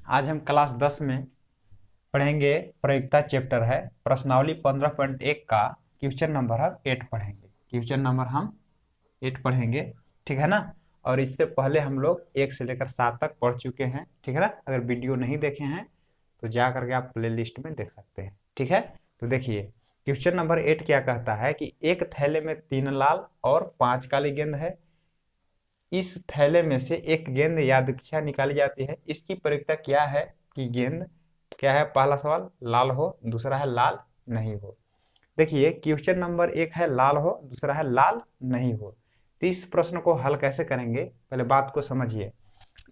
आज हम क्लास 10 में पढ़ेंगे। प्रयोक्ता चैप्टर है, प्रश्नावली 15.1 का क्वेश्चन नंबर हम 8 पढ़ेंगे। क्वेश्चन नंबर हम 8 पढ़ेंगे, ठीक है ना। और इससे पहले हम लोग 1 से लेकर 7 तक पढ़ चुके हैं, ठीक है ना। अगर वीडियो नहीं देखे हैं तो जा करके आप प्ले लिस्ट में देख सकते हैं, ठीक है। तो देखिए क्वेश्चन नंबर 8 क्या कहता है कि एक थैले में 3 लाल और 5 काली गेंद है। इस थैले में से एक गेंद यादृच्छिक निकाली जाती है। इसकी प्रयोक्ता क्या है कि गेंद क्या है। पहला सवाल लाल हो, दूसरा है लाल नहीं हो। देखिए क्वेश्चन नंबर 1 है लाल हो, दूसरा है लाल नहीं हो। तो इस प्रश्न को हल कैसे करेंगे, पहले बात को समझिए।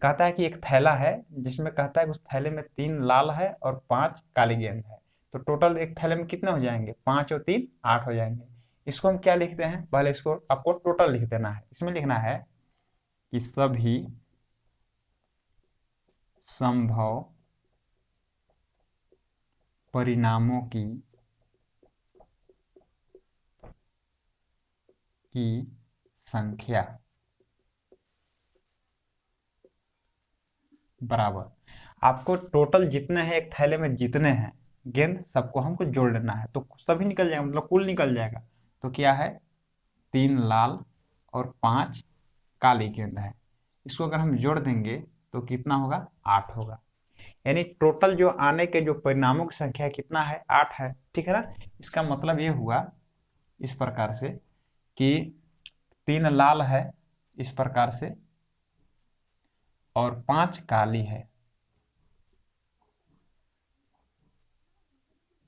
कहता है कि एक थैला है जिसमें कहता है कि उस थैले में 3 लाल है और 5 काली गेंद है। तो टोटल एक थैले में कितने हो जाएंगे, 5 और 3 8 हो जाएंगे। इसको हम क्या लिखते हैं, पहले इसको आपको टोटल लिख देना है। इसमें लिखना है कि सभी संभव परिणामों की संख्या बराबर। आपको टोटल जितने हैं एक थैले में, जितने हैं गेंद सबको हमको जोड़ लेना है। तो सभी निकल जाएगा, मतलब कुल निकल जाएगा। तो क्या है, 3 लाल और 5 काली गेंद है। इसको अगर हम जोड़ देंगे तो कितना होगा, 8 होगा। यानी टोटल जो आने के जो परिणामों की संख्या कितना है, 8 है, ठीक है ना। इसका मतलब ये हुआ इस प्रकार से कि 3 लाल है इस प्रकार से और 5 काली है,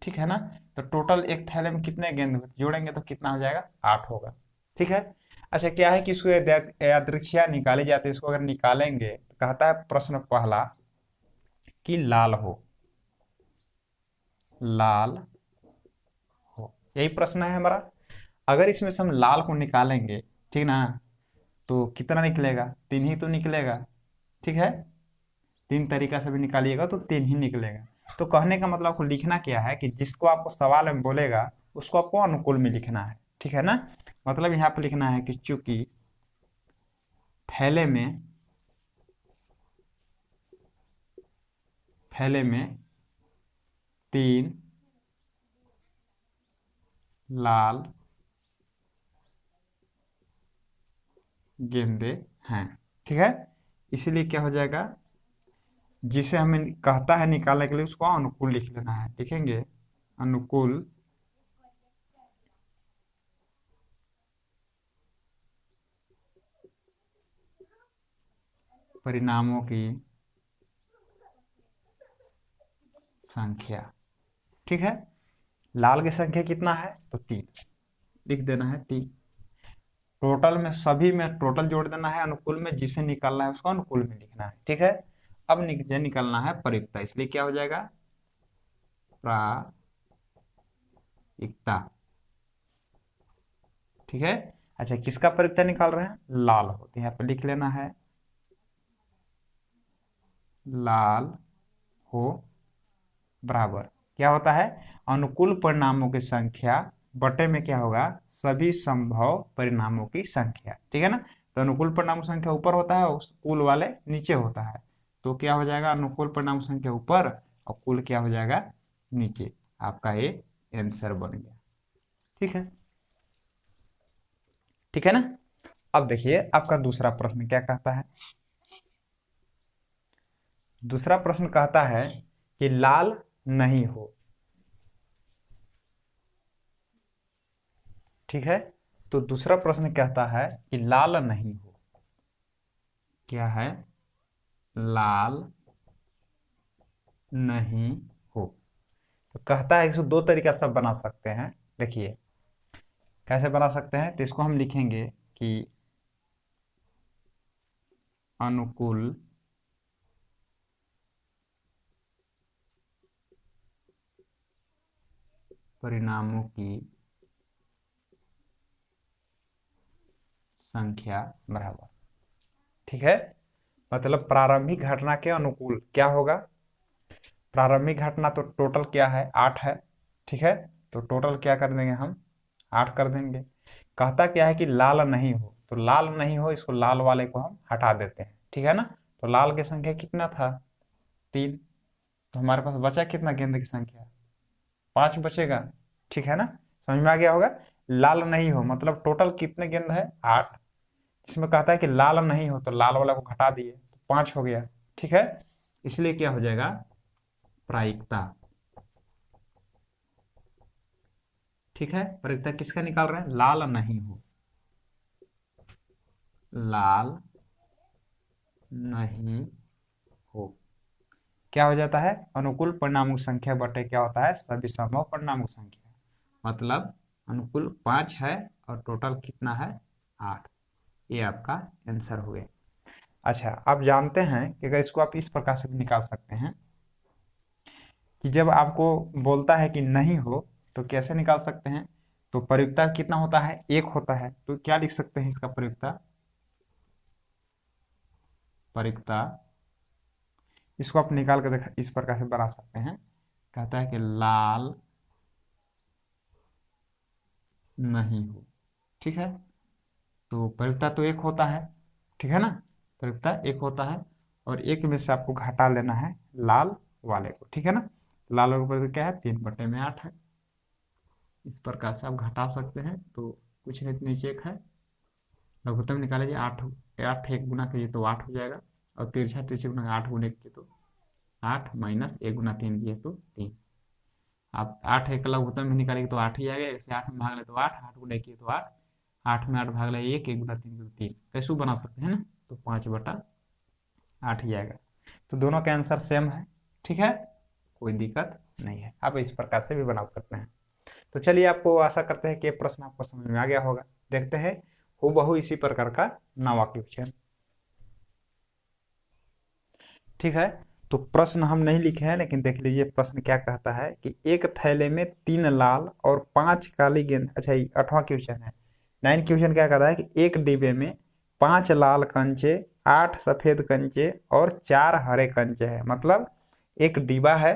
ठीक है ना। तो टोटल एक थैले में कितने गेंद जोड़ेंगे तो कितना हो जाएगा, 8 होगा, ठीक है। अच्छा क्या है कि इसको यादृच्छिक निकाली जाती है। इसको अगर निकालेंगे तो कहता है प्रश्न पहला कि लाल हो, लाल हो, यही प्रश्न है हमारा। अगर इसमें से हम लाल को निकालेंगे, ठीक ना, तो कितना निकलेगा, 3 ही तो निकलेगा, ठीक है। 3 तरीका से भी निकालिएगा तो 3 ही निकलेगा। तो कहने का मतलब आपको लिखना क्या है कि जिसको आपको सवाल में बोलेगा उसको आपको अनुकूल में लिखना है, ठीक है ना। मतलब यहाँ पे लिखना है कि चूंकि थैले में 3 लाल गेंदे हैं, ठीक है। इसीलिए क्या हो जाएगा, जिसे हमें कहता है निकालने के लिए उसको अनुकूल लिख लेना है। लिखेंगे अनुकूल परिणामों की संख्या, ठीक है। लाल की संख्या कितना है तो 3 लिख देना है, 3। टोटल में सभी में टोटल जोड़ देना है, अनुकूल में जिसे निकालना है उसको अनुकूल में लिखना है, ठीक है। अब निकालना है प्रयुक्ता, इसलिए क्या हो जाएगा, प्रायिकता, ठीक है। अच्छा किसका प्रयुक्ता निकाल रहे हैं, लाल हो, तो यहाँ पे लिख लेना है लाल हो बराबर क्या होता है, अनुकूल परिणामों की संख्या बटे में क्या होगा, सभी संभव परिणामों की संख्या, ठीक है ना। तो अनुकूल परिणाम संख्या ऊपर होता है, उस कुल वाले नीचे होता है। तो क्या हो जाएगा, अनुकूल परिणाम संख्या ऊपर और कुल क्या हो जाएगा नीचे। आपका ये आंसर बन गया, ठीक है, ठीक है ना। अब देखिए आपका दूसरा प्रश्न क्या कहता है। दूसरा प्रश्न कहता है कि लाल नहीं हो, ठीक है। तो दूसरा प्रश्न कहता है कि लाल नहीं हो, क्या है, लाल नहीं हो। तो कहता है इसको 2 तरीका से बना सकते हैं। देखिए कैसे बना सकते हैं, तो इसको हम लिखेंगे कि अनुकूल परिणामों की संख्या बराबर, ठीक है। मतलब प्रारंभिक घटना के अनुकूल क्या होगा, प्रारंभिक घटना तो टोटल क्या है 8 है, ठीक है। तो टोटल क्या कर देंगे हम, 8 कर देंगे। कहता क्या है कि लाल नहीं हो, तो लाल नहीं हो, इसको लाल वाले को हम हटा देते हैं, ठीक है ना। तो लाल की संख्या कितना था 3। तो हमारे पास बचा कितना गेंद की संख्या? 5 बचेगा। ठीक है ना, समझ में आ गया होगा। लाल नहीं हो मतलब टोटल कितने गेंद है? 8। इसमें कहता है कि लाल नहीं हो तो लाल वाला को घटा दिए तो 5 हो गया। ठीक है, इसलिए क्या हो जाएगा? प्रायिकता। ठीक है, प्रायिकता किसका निकाल रहे हैं? लाल नहीं हो, लाल नहीं हो। क्या हो जाता है? अनुकूल परिणामों की संख्या बटे क्या होता है? सभी संभव परिणामों की संख्या। मतलब अनुकूल 5 है और टोटल कितना है? 8। ये आपका आंसर हो गया। अच्छा, आप जानते हैं कि अगर इसको आप इस प्रकार से भी निकाल सकते हैं कि जब आपको बोलता है कि नहीं हो तो कैसे निकाल सकते हैं? तो प्रयुक्ता कितना होता है? 1 होता है। तो क्या लिख सकते हैं इसका प्रयुक्ता? प्रयुक्ता इसको आप निकाल कर देख इस प्रकार से बना सकते हैं। कहता है कि लाल नहीं हो। ठीक है, तो प्रयुक्ता तो 1 होता है। ठीक है ना, प्रयुक्ता 1 होता है और 1 में से आपको घटा लेना है लाल वाले को। ठीक है ना, लाल वाले पर क्या है? 3/8 है। इस प्रकार से आप घटा सकते हैं। तो कुछ नहीं, नीचे 1 है, लघुत्तम निकालेंगे। 8 8 1 गुना करिए तो 8 हो जाएगा, और तिरछा तिरछे गुना 8 गुने किए तो 8 माइनस 1 गुना 3 दिए तो 3। आप 8 1 लघुत्तम में निकालेंगे तो 8 ही आएगा। इसे 8 में भाग ले तो 8, 8 गुने किए तो 8, 8 में 8 भाग ले 1, 1 गुना 3 तो 3। कैसे बना सकते हैं ना, तो 5/8 ही आएगा। तो दोनों का आंसर सेम है। ठीक है, कोई दिक्कत नहीं है, आप इस प्रकार से भी बना सकते हैं। तो चलिए, आपको आशा करते हैं कि ये प्रश्न आपको समझ में आ गया होगा। देखते हैं हूबहू इसी प्रकार का नवा क्वेश्चन। ठीक है, तो प्रश्न हम नहीं लिखे हैं, लेकिन देख लीजिए प्रश्न क्या कहता है कि एक थैले में 3 लाल और 5 काली गेंद। अच्छा, ये 8वां क्वेश्चन है। 9 क्वेश्चन क्या कहता है कि एक डिब्बे में 5 लाल कंचे, 8 सफेद कंचे और 4 हरे कंचे हैं। मतलब एक डिब्बा है,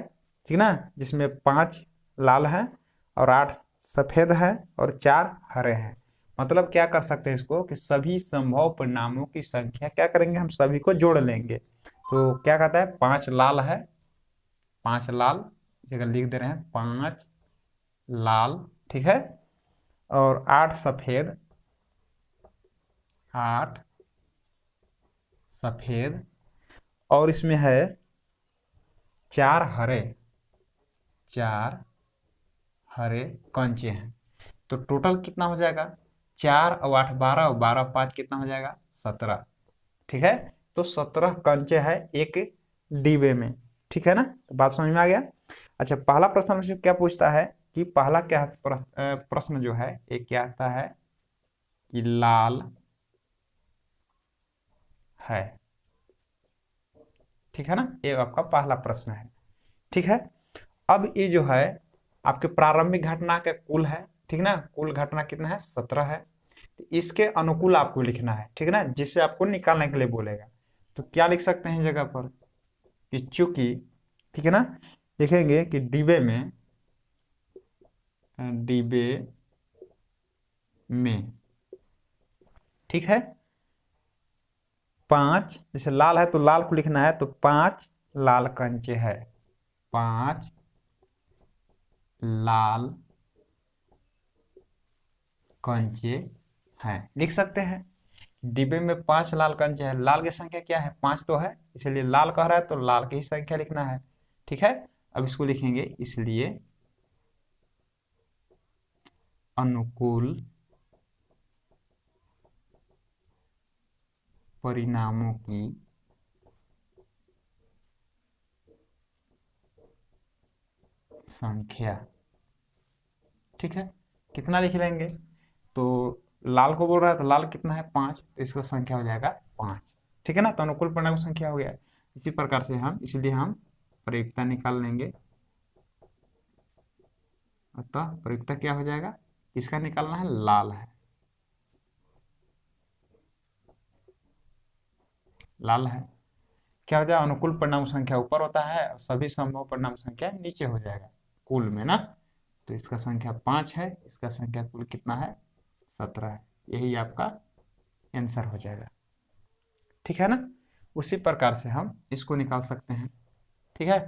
ठीक ना, जिसमें 5 लाल हैं और 8 सफेद हैं और 4 हरे हैं। मतलब क्या कर सकते हैं इसको कि सभी संभव परिणामों की संख्या क्या करेंगे? हम सभी को जोड़ लेंगे। तो क्या कहता है? 5 लाल है, 5 लाल, इस जगह लिख दे रहे हैं 5 लाल। ठीक है, और 8 सफेद, 8 सफेद, और इसमें है 4 हरे, 4 हरे कंचे हैं। तो टोटल कितना हो जाएगा? 4 और 8 12, और 12 5 कितना हो जाएगा? 17। ठीक है, तो 17 कंचे है एक डिब्बे में। ठीक है ना, तो बात समझ में आ गया। अच्छा, पहला प्रश्न मुझे क्या पूछता है कि पहला क्या प्रश्न जो है ये क्या आता है कि लाल है। ठीक है ना, ये आपका पहला प्रश्न है। ठीक है, अब ये जो है आपके प्रारंभिक घटना का कुल है। ठीक ना, कुल घटना कितना है? 17 है। तो इसके अनुकूल आपको लिखना है। ठीक है ना, जिससे आपको निकालने के लिए बोलेगा। तो क्या लिख सकते हैं जगह पर कि चूंकि, ठीक है ना, लिखेंगे कि डिब्बे में, ठीक है, 5, जैसे लाल है तो लाल को लिखना है, तो 5 लाल कंचे है, 5 लाल कंचे हैं। लिख सकते हैं डिब्बे में 5 लाल कंचे हैं। लाल की संख्या क्या है? 5 तो है, इसलिए लाल कह रहा है तो लाल की ही संख्या लिखना है। ठीक है, अब इसको लिखेंगे इसलिए अनुकूल परिणामों की संख्या। ठीक है, कितना लिख लेंगे? तो लाल को बोल रहा है तो लाल कितना है? 5, तो इसका संख्या हो जाएगा 5। ठीक है ना, तो अनुकूल परिणाम की संख्या हो गया। इसी प्रकार से हम, इसलिए हम प्रयुक्ता निकाल लेंगे। अतः प्रयुक्ता क्या हो जाएगा? किसका निकालना है? लाल है, लाल है। क्या हो जाएगा? अनुकूल परिणाम संख्या ऊपर होता है और सभी संभव परिणाम संख्या नीचे हो जाएगा कुल में ना। तो इसका संख्या 5 है, इसका संख्या कुल कितना है? 17 है। यही आपका आंसर हो जाएगा। ठीक है ना, उसी प्रकार से हम इसको निकाल सकते हैं। ठीक है।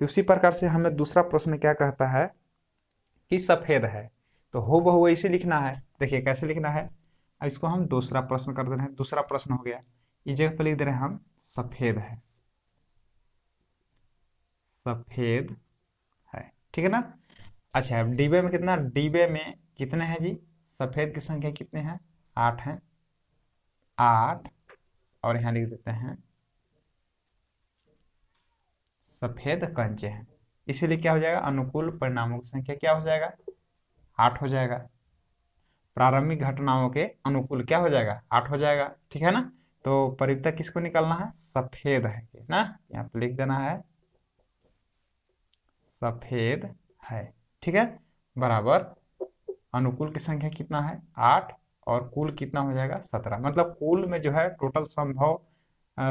तो उसी प्रकार से हमें दूसरा प्रश्न क्या कहता है कि सफेद है, तो हो बहु इसे लिखना है। देखिए कैसे लिखना है, इसको हम दूसरा प्रश्न कर दे रहे हैं। दूसरा प्रश्न हो गया, इस जगह पर लिख दे रहे हैं हम सफेद है, सफेद है, ठीक है ना। अच्छा अब डिब्बे में कितना, डिब्बे में कितने हैं जी, सफेद की संख्या कितने हैं, 8 हैं, 8। और यहाँ लिख देते हैं सफेद कंचे हैं, इसीलिए क्या हो जाएगा, अनुकूल परिणामों की संख्या क्या हो जाएगा, 8 हो जाएगा। प्रारंभिक घटनाओं के अनुकूल क्या हो जाएगा, 8 हो जाएगा, ठीक है ना। तो परिवर्तक किसको निकालना है, सफेद है ना, यहाँ पे लिख देना है सफेद है, ठीक है। बराबर अनुकूल की संख्या कितना है, 8, और कुल कितना हो जाएगा, 17। मतलब कुल में जो है टोटल संभव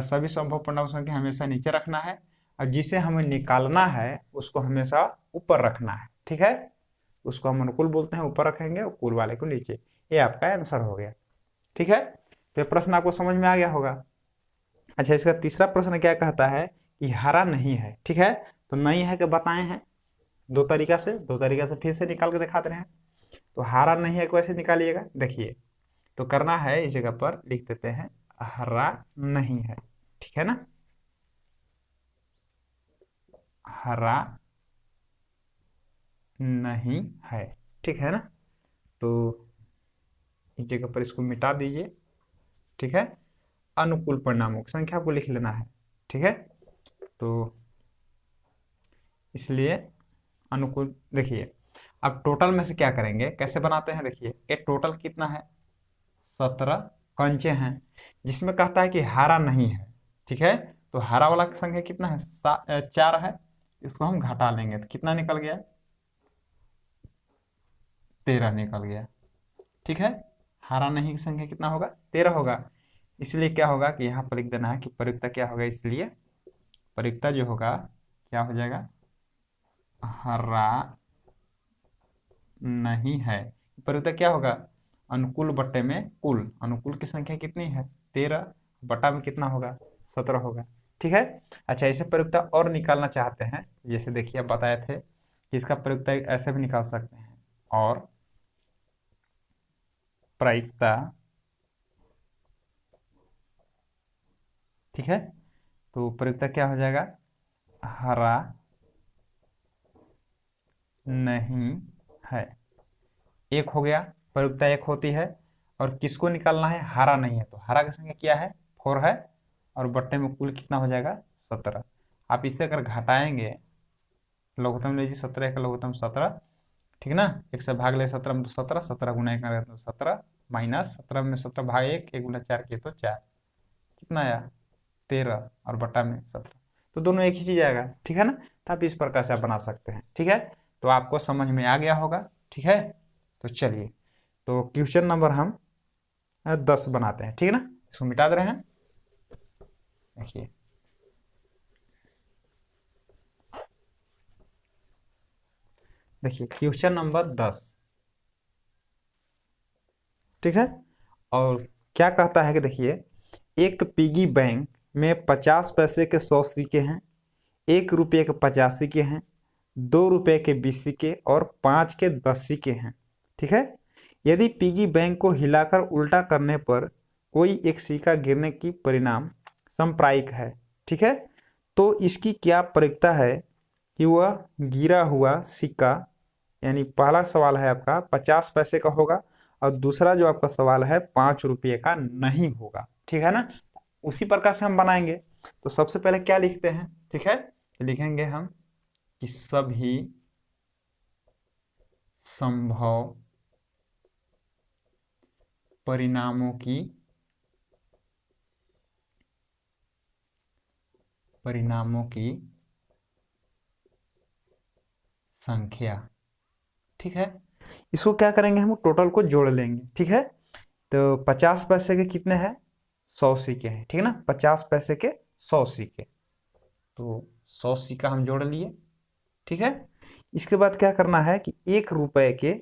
सभी संभव पूर्णांक संख्या हमेशा नीचे रखना है, और जिसे हमें निकालना है उसको हमेशा ऊपर रखना है, ठीक है। उसको हम अनुकूल बोलते हैं, ऊपर रखेंगे, और कुल वाले को नीचे। ये आपका आंसर हो गया, ठीक है। तो ये प्रश्न आपको समझ में आ गया होगा। अच्छा इसका तीसरा प्रश्न क्या कहता है कि हरा नहीं है, ठीक है। तो नहीं है कि बताए हैं दो तरीका से फिर से निकाल के दिखा दे रहे हैं। तो हरा नहीं है कैसे निकालिएगा, देखिए तो करना है, इस जगह पर लिख देते हैं हरा नहीं है, ठीक है ना, हरा नहीं है, ठीक है ना। तो इस जगह पर इसको मिटा दीजिए, ठीक है। अनुकूल परिणामों की संख्या को लिख लेना है, ठीक है। तो इसलिए अनुकूल, देखिए अब टोटल में से क्या करेंगे, कैसे बनाते हैं, देखिए ये टोटल कितना है, 17 कंचे हैं, जिसमें कहता है कि हरा नहीं है, ठीक है। तो हरा वाला की संख्या कितना है, 4 है। इसको हम घटा लेंगे तो कितना निकल गया, 13 निकल गया, ठीक है। हरा नहीं की संख्या कितना होगा, 13 होगा। इसलिए क्या होगा कि यहाँ पर लिख देना है कि प्रयुक्ता क्या होगा, इसलिए प्रयुक्ता जो होगा क्या हो जाएगा, हरा नहीं है। प्रयुक्ता क्या होगा, अनुकूल बट्टे में कुल, अनुकूल की संख्या कितनी है, 13, बटा में कितना होगा, 17 होगा, ठीक है। अच्छा इसे प्रयुक्ता और निकालना चाहते हैं, जैसे देखिए अब बताए थे कि इसका प्रयुक्ता ऐसे भी निकाल सकते हैं, और प्रायिकता, ठीक है। तो प्रयुक्ता क्या हो जाएगा, हरा नहीं है, एक हो गया, प्रयुक्ता एक होती है। और किसको निकालना है, हरा नहीं है, तो हरा की संख्या क्या है, 4 है, और बट्टे में कुल कितना हो जाएगा, 17। आप इसे अगर घटाएंगे, लघुत्तम लीजिए, 17 का लघुत्तम 17, ठीक है ना। 1 से भाग ले 17 में तो 17, 17 गुना 1 तो 17, माइनस 17 में 17 भाग 1, 1 गुना 4 किए तो 4, कितना आया, 13, और बटा में 17। तो दोनों एक ही चीज आएगा, ठीक है ना। तो आप इस प्रकार से आप बना सकते हैं, ठीक है। तो आपको समझ में आ गया होगा, ठीक है। तो चलिए, तो क्वेश्चन नंबर हम 10 बनाते हैं, ठीक है ना। इसको मिटा दे रहे हैं, देखिए देखिए क्वेश्चन नंबर 10, ठीक है। और क्या कहता है कि देखिए, एक पिगी बैंक में 50 पैसे के 100 सिक्के हैं, 1 रुपये के 50 सिक्के हैं, 2 रुपये के 20 सिक्के और 5 के 10 सिक्के हैं, ठीक है। यदि पिगी बैंक को हिलाकर उल्टा करने पर कोई एक सिक्का गिरने की परिणाम समप्रायिक है, ठीक है। तो इसकी क्या प्रयोक्ता है कि वह गिरा हुआ सिक्का, यानी पहला सवाल है आपका 50 पैसे का होगा, और दूसरा जो आपका सवाल है 5 रुपये का नहीं होगा, ठीक है ना। उसी प्रकार से हम बनाएंगे। तो सबसे पहले क्या लिखते हैं, ठीक है, लिखेंगे हम कि सभी संभव परिणामों की संख्या, ठीक है। इसको क्या करेंगे, हम टोटल को जोड़ लेंगे, ठीक है। तो 50 पैसे के कितने हैं, 100 सिक्के हैं, ठीक है ना। 50 पैसे के 100 सिक्के, तो 100 सिक्का हम जोड़ लिए, ठीक है। इसके बाद क्या करना है कि 1 रुपए के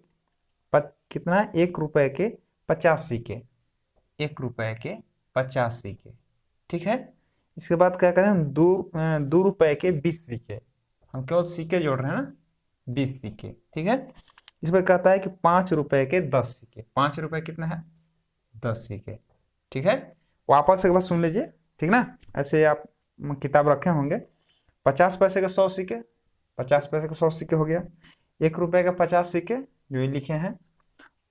कितना, 1 रुपए के 50 सिक्के, 1 रुपए के 50 सिक्के, ठीक है। इसके बाद क्या करें, 2 रुपए के 20 सिक्के, हम केवल सिक्के जोड़ रहे हैं ना, 20 सिक्के, ठीक है। इस पर कहता है कि 5 रुपए के 10 सिक्के, 5 रुपए कितना है, 10 सिक्के, ठीक है। वापस एक बार सुन लीजिए, ठीक ना, ऐसे आप किताब रखे होंगे। 50 पैसे के 100 सिक्के, 50 पैसे के 100 सिक्के हो गया। 1 रुपए के 50 सिक्के जो ये लिखे हैं,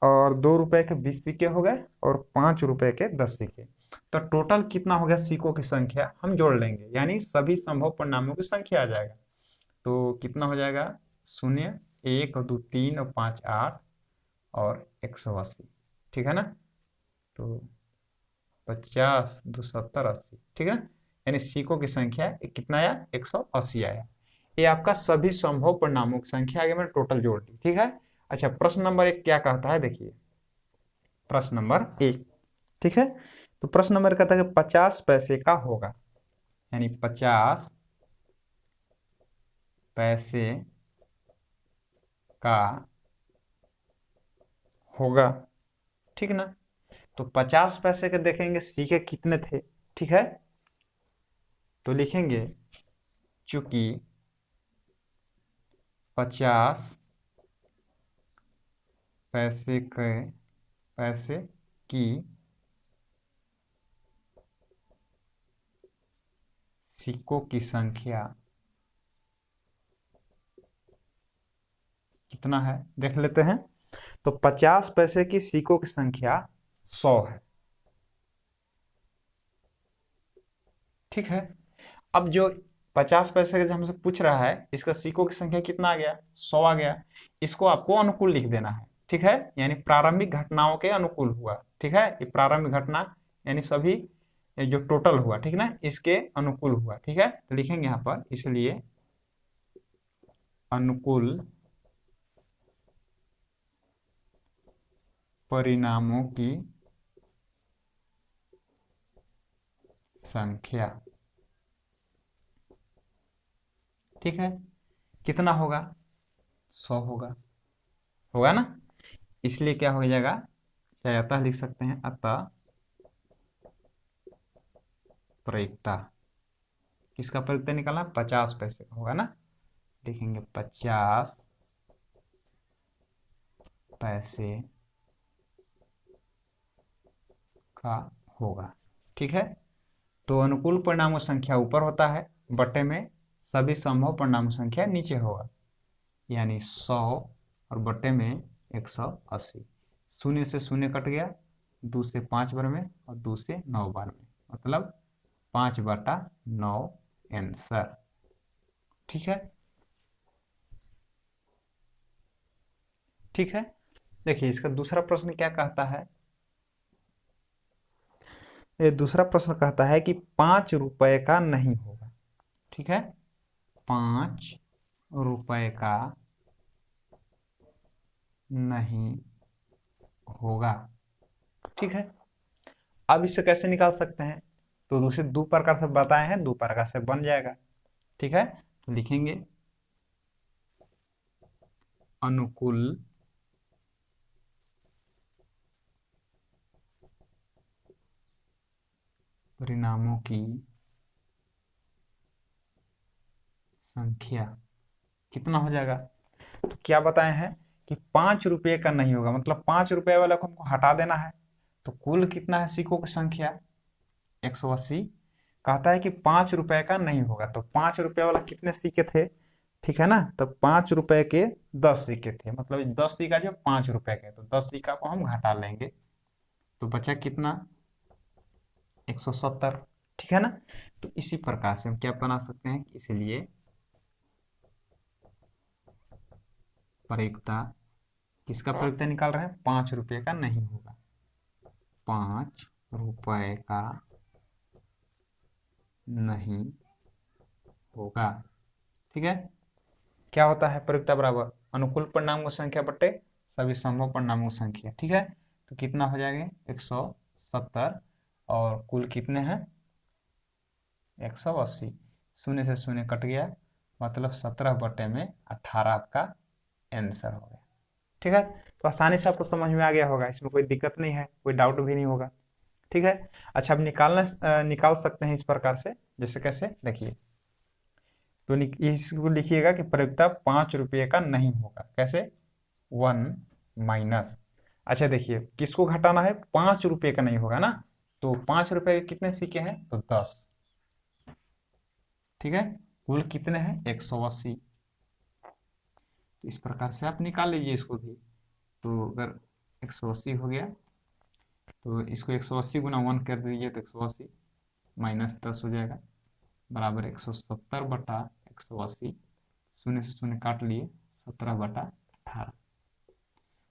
और 2 रुपए के 20 सिक्के हो गए, और 5 रुपए के 10 सिक्के। तो टोटल कितना हो गया सिक्कों की संख्या, हम जोड़ लेंगे, यानी सभी संभव परिणामों की संख्या आ जाएगा। तो कितना हो जाएगा, 0, 1 और 2 3 और 5 8 और 180, ठीक है ना। तो 50 2 70 80, ठीक है, यानी सिक्कों की संख्या कितना आया, 180 आया। ये आपका सभी संभव परिणामों की संख्या आगे मैंने टोटल जोड़ दी, ठीक है। अच्छा, प्रश्न नंबर 1 क्या कहता है, देखिए प्रश्न नंबर 1, ठीक है। तो प्रश्न नंबर कहता है कि 50 पैसे का होगा, यानी 50 पैसे का होगा, ठीक ना। तो 50 पैसे के देखेंगे सिक्के कितने थे, ठीक है। तो लिखेंगे चूंकि 50 पैसे की सिक्कों की संख्या कितना है, देख लेते हैं। तो 50 पैसे की सिक्कों की संख्या 100 है, ठीक है। अब जो 50 पैसे का जो हमसे पूछ रहा है, इसका सिक्कों की संख्या कितना आ गया, 100 आ गया। इसको आपको अनुकूल लिख देना है, ठीक है, यानी प्रारंभिक घटनाओं के अनुकूल हुआ, ठीक है। ये प्रारंभिक घटना यानी सभी जो टोटल हुआ, ठीक ना, इसके अनुकूल हुआ, ठीक है। तो लिखेंगे यहाँ पर, इसलिए अनुकूल परिणामों की संख्या, ठीक है, कितना होगा, 100 होगा, होगा ना। इसलिए क्या हो जाएगा, चाहे अतः लिख सकते हैं, अतः प्रयुक्ता, किसका प्रयुक्ता निकालना, 50 पैसे का होगा ना। लिखेंगे 50 पैसे का होगा, ठीक है। तो अनुकूल परिणामों संख्या ऊपर होता है, बटे में सभी संभव परिणामों संख्या नीचे होगा, यानी 100 और बटे में 180। 0 से 0 कट गया, 2 से 5 बार में और 2 से 9 बार में, मतलब 5/9 आंसर, ठीक है। ठीक है, देखिए इसका दूसरा प्रश्न क्या कहता है। ये दूसरा प्रश्न कहता है कि 5 रुपए का नहीं होगा, ठीक है, 5 रुपए का नहीं होगा, ठीक है। अब इसे कैसे निकाल सकते हैं, तो दूसरे 2 प्रकार से बताए हैं, 2 प्रकार से बन जाएगा, ठीक है। तो लिखेंगे अनुकूल परिणामों की संख्या कितना हो जाएगा, तो क्या बताए हैं कि 5 रुपये का नहीं होगा, मतलब 5 रुपये वाला को हमको हटा देना है। तो कुल कितना है सिक्कों की संख्या, 180। कहता है कि 5 रुपए का नहीं होगा, तो 5 रुपये वाला कितने सिक्के थे, ठीक है ना। तो 5 रुपए के 10 सिक्के थे, मतलब 10 सिक्का जो 5 रुपए के, तो 10 सिक्का को हम घटा लेंगे, तो बचा कितना, 170, ठीक है ना। तो इसी प्रकार से हम क्या बना सकते हैं, इसलिए प्रयुक्ता, किसका प्रयुक्ता निकाल रहे हैं, 5 रुपये का नहीं होगा, 5 रुपए का नहीं होगा, ठीक है। क्या होता है प्रयुक्ता बराबर अनुकूल परिणामों की संख्या बटे सभी संभव परिणामों की संख्या, ठीक है। तो कितना हो जाएगा, 170, और कुल कितने हैं, 180। 0 से 0 कट गया, मतलब 17/18 आपका आंसर हो गया, ठीक है। तो आसानी से आपको समझ में आ गया होगा, इसमें कोई दिक्कत नहीं है, कोई डाउट भी नहीं होगा, ठीक है। अच्छा, अब निकाल सकते हैं इस प्रकार से, जैसे कैसे देखिए, तो इसको लिखिएगा कि प्रयोक्ता 5 रुपये का नहीं होगा। कैसे? 1 - अच्छा देखिए, किसको घटाना है? 5 रुपये का नहीं होगा ना, तो 5 रुपये के कितने सिक्के हैं? तो 10। ठीक है, कुल कितने हैं? 180। इस प्रकार से आप निकाल लीजिए इसको भी। तो अगर 180 हो गया, तो इसको 180 गुना 1 कर दीजिए, तो 180 - 10 हो जाएगा, बराबर 170/180। शून्य से शून्य काट लिए, 17/18।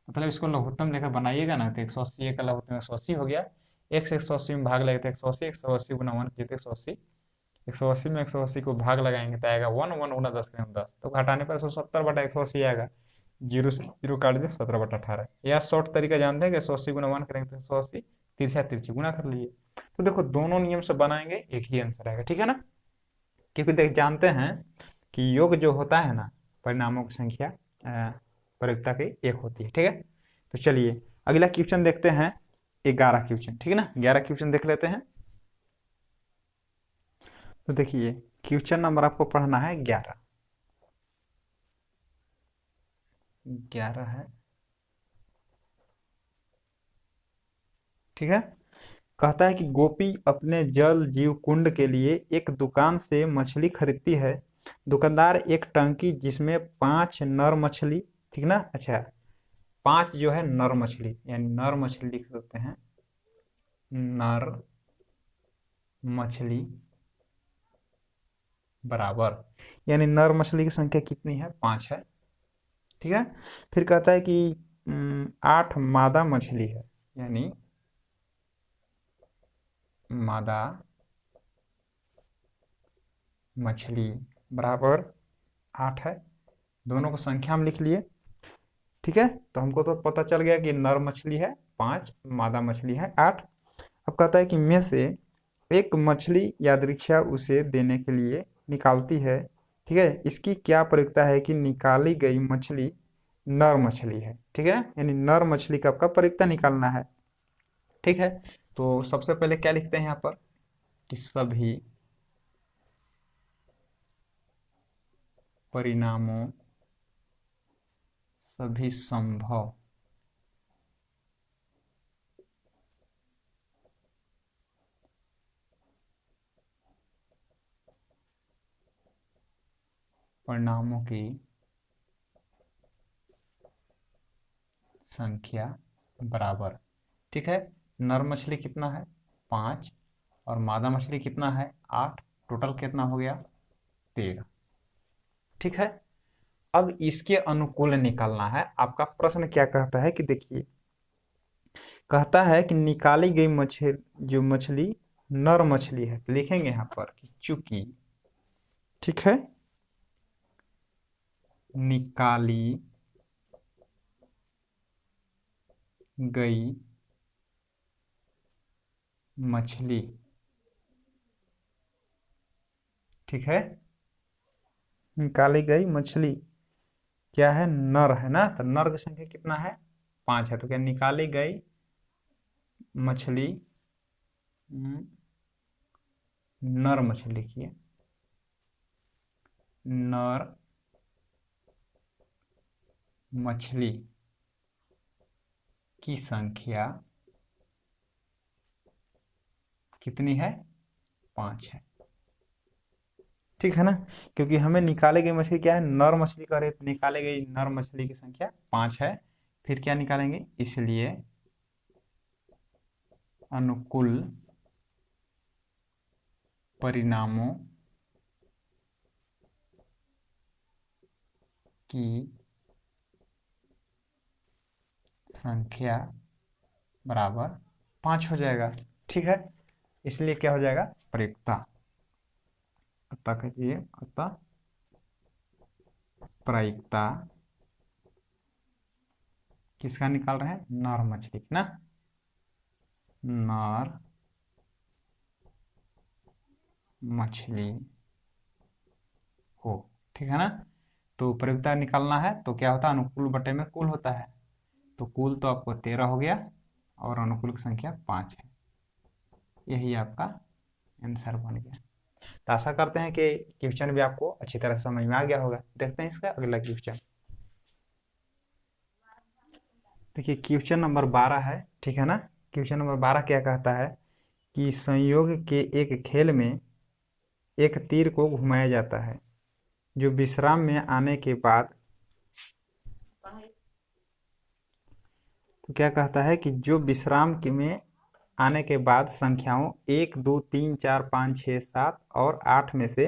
मतलब इसको लघुत्तम लेकर बनाइएगा ना, तो 180 का लघुत्तम 180 हो गया। 1 से 180 में भाग लगेगा तो 180, 180 गुना 1 किए तो 180, 180 में 180 को भाग लगाएंगे तो आएगा 1, 1 गुना 10 में 10, तो घटाने पर 170/180 आएगा। जीरो से जीरो काट दिया, 17/18। या शॉर्ट तरीका जानते हैं कि 180 गुना 1 करेंगे तो 180, तिरछा तिरछी गुना कर लीजिए। तो देखो, दोनों नियम से बनाएंगे एक ही आंसर आएगा, ठीक है ना। क्योंकि देख जानते हैं कि योग जो होता है ना, परिणामों की संख्या प्रयोक्ता की एक होती है, ठीक है। तो चलिए अगला क्वेश्चन देखते हैं, 11 क्वेश्चन, ठीक है ना। 11 क्वेश्चन देख लेते हैं। तो देखिए, क्वेश्चन नंबर आपको पढ़ना है 11। 11 है, ठीक है। कहता है कि गोपी अपने जल जीव कुंड के लिए एक दुकान से मछली खरीदती है। दुकानदार एक टंकी जिसमें 5 नर मछली, ठीक ना, अच्छा 5 जो है नर मछली, यानी नर मछली लिख सकते हैं, नर मछली बराबर, यानी नर मछली की संख्या कितनी है? 5 है, ठीक है। फिर कहता है कि 8 मादा मछली है, यानी मादा मछली बराबर 8 है। दोनों को संख्या में लिख लिए, ठीक है। तो हमको तो पता चल गया कि नर मछली है 5, मादा मछली है 8। अब कहता है कि में से एक मछली यादृच्छा उसे देने के लिए निकालती है, ठीक है। इसकी क्या प्रयोक्ता है कि निकाली गई मछली नर मछली है, ठीक है, यानी नर मछली का आपका प्रयोक्ता निकालना है, ठीक है। तो सबसे पहले क्या लिखते हैं यहाँ पर कि सभी परिणामों, सभी संभव परिणामों की संख्या बराबर, ठीक है। नर मछली कितना है? 5, और मादा मछली कितना है? 8। टोटल कितना हो गया? 13, ठीक है। अब इसके अनुकूल निकालना है। आपका प्रश्न क्या कहता है कि देखिए, कहता है कि निकाली गई मछली, जो मछली नर मछली है, लिखेंगे यहाँ पर कि चूंकि, ठीक है, निकाली गई मछली, ठीक है, निकाली गई मछली क्या है? नर है ना, तो नर की संख्या कितना है? 5 है। तो क्या निकाली गई मछली, नर मछली लिखिए, नर मछली की संख्या कितनी है? 5 है, ठीक है ना। क्योंकि हमें निकाले गई मछली क्या है? नर मछली का रेट, निकाले गई नर मछली की संख्या 5 है। फिर क्या निकालेंगे? इसलिए अनुकूल परिणामों की संख्या बराबर 5 हो जाएगा, ठीक है। इसलिए क्या हो जाएगा? प्रयुक्ता, अतः कहिए, अतः प्रयुक्ता किसका निकाल रहे हैं? नर मछली ना, नर मछली हो, ठीक है ना। तो प्रयुक्ता निकालना है तो क्या होता है? अनुकूल बटे में कुल होता है, तो कुल तो आपको 13 हो गया और अनुकूल की संख्या 5 है। यही आपका आंसर बन गया। तो आशा करते हैं कि क्वेश्चन भी आपको अच्छी तरह से समझ में आ गया होगा। देखते हैं इसका अगला क्वेश्चन। देखिए क्वेश्चन नंबर 12 है, ठीक है ना। क्वेश्चन नंबर 12 क्या कहता है कि संयोग के एक खेल में एक तीर को घुमाया जाता है जो विश्राम में आने के बाद, तो क्या कहता है कि जो विश्राम में आने के बाद संख्याओं 1 2 3 4 5 6 7 और 8 में से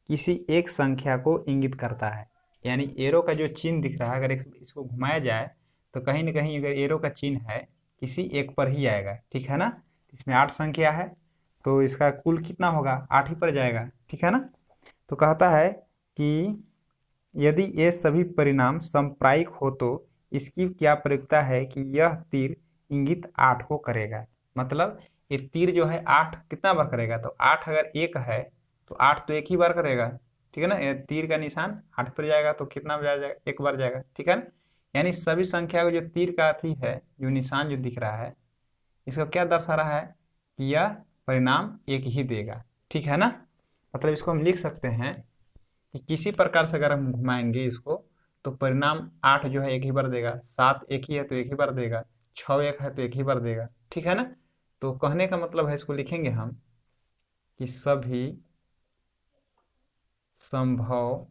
किसी एक संख्या को इंगित करता है। यानी एरो का जो चिन्ह दिख रहा है, अगर इसको घुमाया जाए तो कहीं ना कहीं अगर एरो का चिन्ह है किसी एक पर ही आएगा, ठीक है ना। इसमें 8 संख्या है तो इसका कुल कितना होगा, 8 ही पर जाएगा, ठीक है ना। तो कहता है कि यदि ये सभी परिणाम समप्रायिक हो तो इसकी क्या प्रयोक्ता है कि यह तीर इंगित 8 को करेगा। मतलब ये तीर जो है 8 कितना बार करेगा, तो 8 अगर एक है तो 8 तो एक ही बार करेगा, ठीक है ना। ये तीर का निशान 8 पर जाएगा तो कितना बार जाएगा, एक बार जाएगा, ठीक है ना। यानी सभी संख्या को जो तीर का अथी है, जो निशान जो दिख रहा है, इसका क्या दर्शा रहा है कि यह परिणाम एक ही देगा, ठीक है ना। मतलब इसको हम लिख सकते हैं कि किसी प्रकार से अगर हम घुमाएंगे इसको तो परिणाम 8 जो है एक ही बार देगा, 7 एक ही है तो एक ही बार देगा, 6 एक है तो एक ही बार देगा, ठीक है ना। तो कहने का मतलब है, इसको लिखेंगे हम कि सभी संभव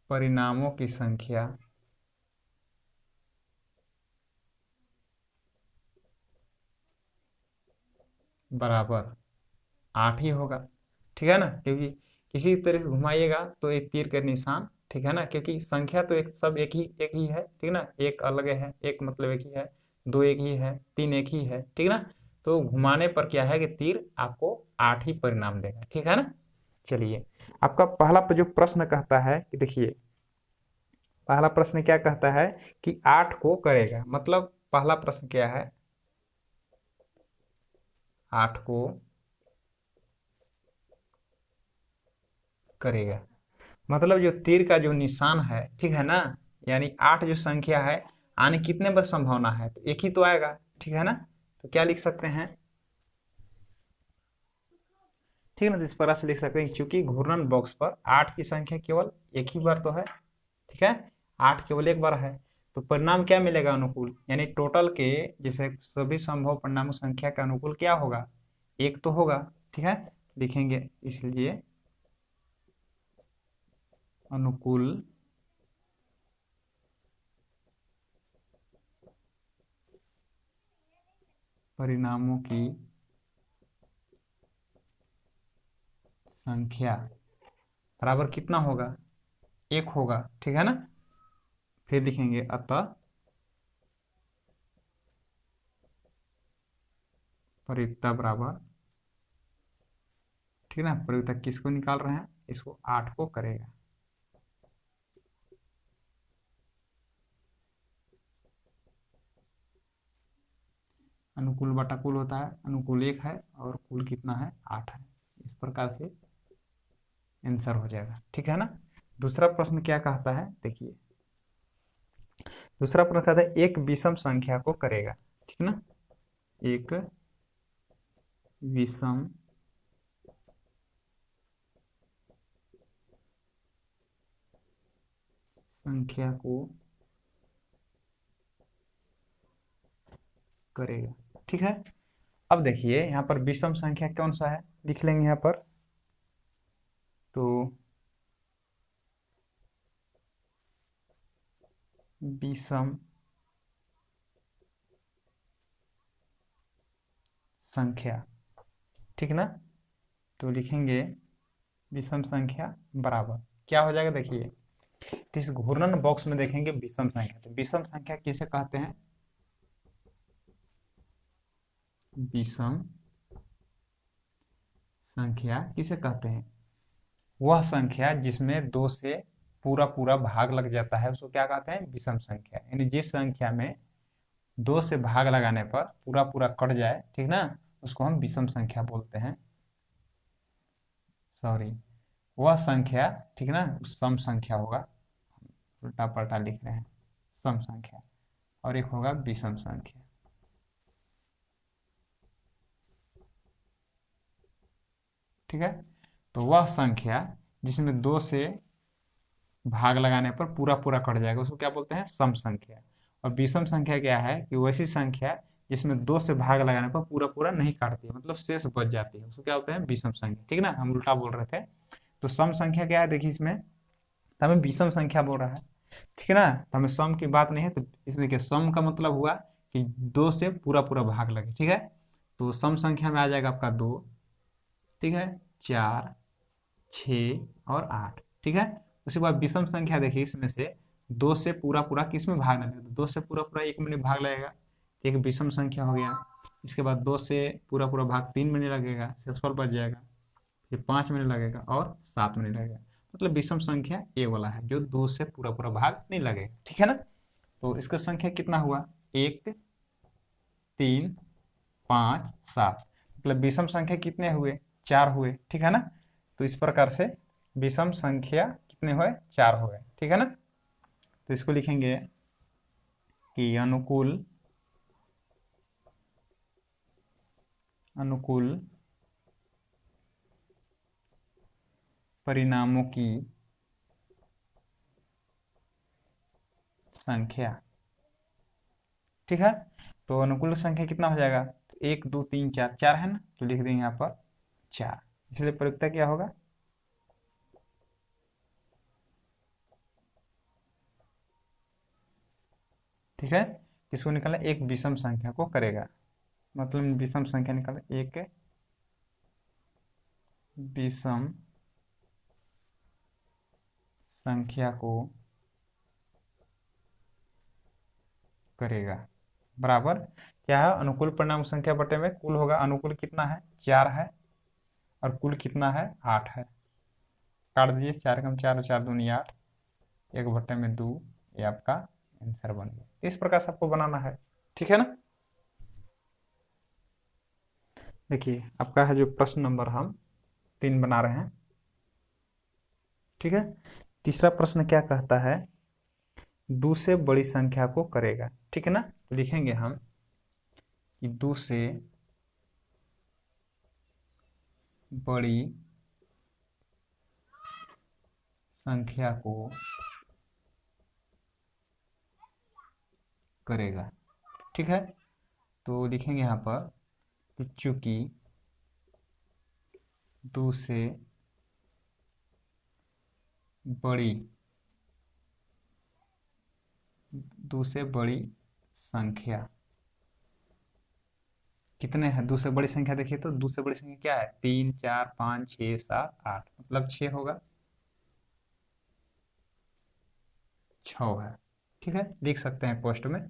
परिणामों की संख्या बराबर 8 ही होगा, ठीक है ना। क्योंकि किसी तरह से घुमाइएगा तो एक तीर के निशान, ठीक है ना, क्योंकि संख्या तो एक सब एक ही है, ठीक ना। एक अलग है, एक मतलब एक ही है, दो एक ही है, तीन एक ही है, ठीक ना। तो घुमाने पर क्या है कि तीर आपको 8 ही परिणाम देगा, ठीक है ना। चलिए आपका पहला जो प्रश्न कहता है कि देखिए पहला प्रश्न क्या कहता है कि 8 को करेगा। मतलब पहला प्रश्न क्या है, 8 को करेगा। मतलब जो तीर का जो निशान है, ठीक है ना, यानी 8 जो संख्या है आने कितने बार संभावना है, तो एक ही तो आएगा, ठीक है ना। तो क्या लिख सकते हैं, ठीक है ना। तो इस तरह से लिख सकते हैं क्योंकि घूर्णन बॉक्स पर 8 की संख्या केवल एक ही बार तो है, ठीक है। 8 केवल एक बार है तो परिणाम क्या मिलेगा, अनुकूल। यानी टोटल के जैसे सभी संभव परिणामों संख्या का अनुकूल क्या होगा, एक तो होगा, ठीक है। लिखेंगे इसलिए अनुकूल परिणामों की संख्या बराबर कितना होगा, एक होगा, ठीक है ना। फिर लिखेंगे अतः प्रयुक्ता बराबर, ठीक है ना। प्रयुक्ता किसको निकाल रहे हैं, इसको 8 को करेगा। अनुकूल बटा कुल होता है, अनुकूल 1 है और कुल कितना है, 8 है। इस प्रकार से आंसर हो जाएगा, ठीक है ना। दूसरा प्रश्न क्या कहता है, देखिए दूसरा प्रश्न कहता है एक विषम संख्या को करेगा, ठीक ना। एक विषम संख्या को करेगा, ठीक है। अब देखिए यहाँ पर विषम संख्या कौन सा है, लिख लेंगे यहाँ पर। तो विषम संख्या, ठीक ना। तो लिखेंगे विषम संख्या बराबर क्या हो जाएगा, देखिए इस घूर्णन बॉक्स में देखेंगे विषम संख्या। तो विषम संख्या किसे कहते हैं, विषम संख्या किसे कहते हैं, वह संख्या जिसमें 2 से पूरा पूरा भाग लग जाता है उसको क्या कहते हैं, विषम संख्या। यानी जिस संख्या में 2 से भाग लगाने पर पूरा पूरा कट जाए, ठीक ना, उसको हम विषम संख्या बोलते हैं। सॉरी, वह संख्या, ठीक ना, सम संख्या होगा, उल्टा पलटा लिख रहे हैं, सम संख्या, और एक होगा विषम संख्या। ठीक है। तो वह संख्या जिसमें 2 से भाग लगाने पर पूरा पूरा कट जाएगा उसको क्या बोलते हैं, सम संख्या। और विषम संख्या क्या है कि वैसी संख्या जिसमें 2 से भाग लगाने पर पूरा पूरा नहीं काटती है, मतलब शेष बच जाती है, उसको क्या बोलते हैं, विषम संख्या। ठीक है ना, हम उल्टा बोल रहे थे। तो सम संख्या क्या है, देखिए इसमें तो हमें विषम संख्या बोल रहा है, ठीक है ना, तो हमें सम की बात नहीं है। तो इसमें क्या, सम का मतलब हुआ कि 2 से पूरा पूरा भाग लगे, ठीक है। तो सम संख्या में आ जाएगा आपका 2, ठीक है, 4, 6 और 8, ठीक है। उसके बाद विषम संख्या देखिए, इसमें से 2 से पूरा पूरा किस में भाग लगेगा, 2 से पूरा पूरा 1 में भाग लगेगा, एक विषम संख्या हो गया। इसके बाद 2 से पूरा पूरा भाग 3 में लगेगा, शेषफल बच जाएगा। फिर 5 में लगेगा और 7 में लगेगा, मतलब विषम संख्या ए वाला है जो 2 से पूरा पूरा भाग नहीं लगेगा, ठीक है ना। तो इसका संख्या कितना हुआ, 1, 3, 5, 7, मतलब विषम संख्या कितने हुए, 4 हुए, ठीक है ना। तो इस प्रकार से विषम संख्या कितने हुए, 4 हुए, ठीक है ना। तो इसको लिखेंगे कि अनुकूल अनुकूल परिणामों की संख्या, ठीक है। तो अनुकूल संख्या कितना हो जाएगा, तो 1, 2, 3, 4, 4 है ना, तो लिख देंगे यहाँ पर 4, इसलिए प्रयुक्ता क्या होगा, ठीक है। इसको निकालना, एक विषम संख्या को करेगा, मतलब विषम संख्या निकालना, एक विषम संख्या को करेगा, बराबर क्या है, अनुकूल परिणाम संख्या बटे में कुल होगा, अनुकूल कितना है, 4 है, और कुल कितना है, 8 है। काट दीजिए, 4 कम 4 और 4 दूनी 8, 1/2, ये आपका आंसर बन गया। इस प्रकार से आपको बनाना है, ठीक है ना। देखिए आपका है जो प्रश्न नंबर हम 3 बना रहे हैं, ठीक है। तीसरा प्रश्न क्या कहता है, 2 से बड़ी संख्या को करेगा, ठीक है ना। तो लिखेंगे हम कि 2 से बड़ी संख्या को करेगा, ठीक है। तो लिखेंगे यहाँ पर कि चूंकि 2 से बड़ी 2 से बड़ी संख्या कितने हैं, 2 से बड़ी संख्या देखिए, तो 2 से बड़ी संख्या क्या है, 3, 4, 5, 6, 7, 8, मतलब 6 होगा, 6 है, ठीक है। लिख सकते हैं पोस्ट में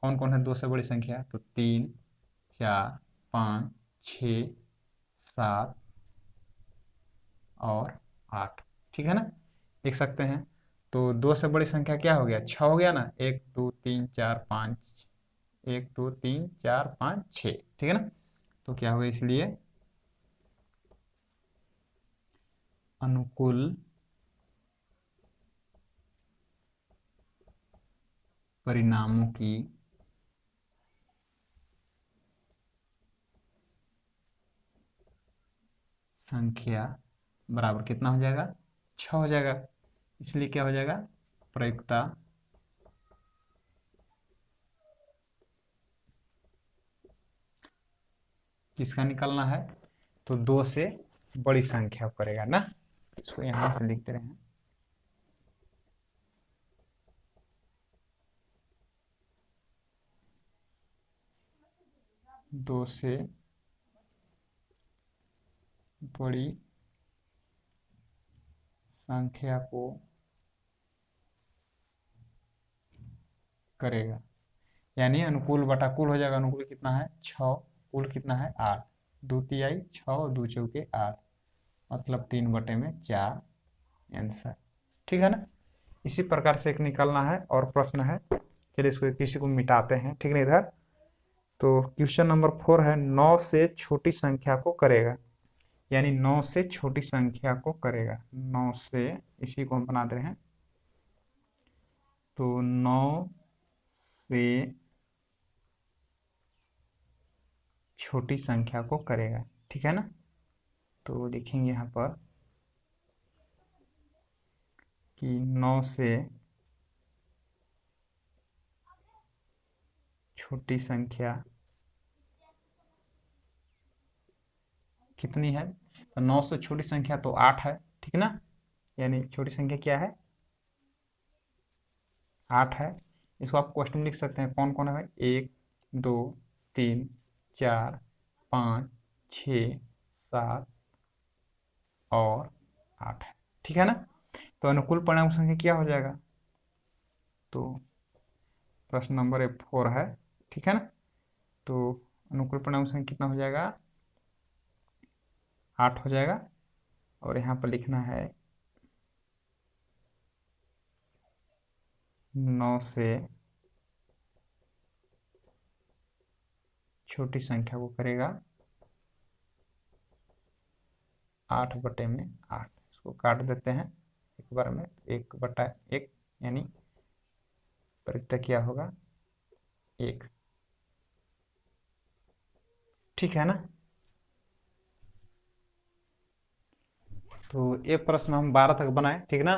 कौन कौन है 2 से बड़ी संख्या, तो 3, 4, 5, 6, 7 और 8, ठीक है ना, लिख सकते हैं। तो 2 से बड़ी संख्या क्या हो गया, 6 हो गया ना, 1, 2, 3, 4, 5, 1, 2, 3, 4, 5, 6, ठीक है ना। तो क्या होगा, इसलिए अनुकूल परिणामों की संख्या बराबर कितना हो जाएगा, 6 हो जाएगा। इसलिए क्या हो जाएगा, प्रयुक्ता किसका निकालना है, तो 2 से बड़ी संख्या करेगा ना। इसको यहां से लिखते रहे, 2 से बड़ी संख्या को करेगा, यानी अनुकूल बटा कुल हो जाएगा, अनुकूल कितना है 6, कुल कितना है 8, 2 तिहाई 6 और 2 चौके 8, मतलब 3/4 आंसर, ठीक है ना। इसी प्रकार से एक निकालना है और प्रश्न है, चलिए इसको किसी को मिटाते हैं, ठीक है इधर। तो क्वेश्चन नंबर 4 है, 9 से छोटी संख्या को करेगा, यानी 9 से छोटी संख्या को करेगा, 9 से, इसी को हम बना दे रहे हैं, तो 9 से छोटी संख्या को करेगा, ठीक है ना। तो लिखेंगे यहाँ पर कि 9 से छोटी संख्या कितनी है। तो 9 से छोटी संख्या तो 8 है, ठीक ना। यानी छोटी संख्या क्या है, 8 है। इसको आप क्वेश्चन में लिख सकते हैं कौन कौन है भाई, 1 2 3 4 5 6 7 और 8 है, ठीक है ना। तो अनुकूल परिणाम संख्या क्या हो जाएगा, तो प्रश्न नंबर 4 है, ठीक है ना। तो अनुकूल परिणाम संख्या कितना हो जाएगा, 8 हो जाएगा। और यहाँ पर लिखना है 9 से छोटी संख्या को करेगा 8/8। इसको काट देते हैं एक बार में, 1/1 यानी परित्य क्या होगा, 1, ठीक है ना। तो ये प्रश्न हम 12 तक बनाए, ठीक ना।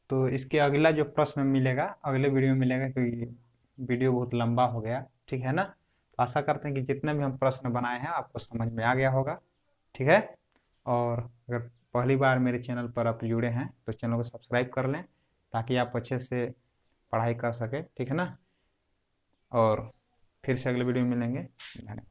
तो इसके अगला जो प्रश्न मिलेगा अगले वीडियो में मिलेगा, क्योंकि वीडियो बहुत लंबा हो गया, ठीक है ना। तो आशा करते हैं कि जितने भी हम प्रश्न बनाए हैं आपको समझ में आ गया होगा, ठीक है। और अगर पहली बार मेरे चैनल पर आप जुड़े हैं तो चैनल को सब्सक्राइब कर लें, ताकि आप अच्छे से पढ़ाई कर सके, ठीक है ना। और फिर से अगले वीडियो में मिलेंगे, धन्यवाद।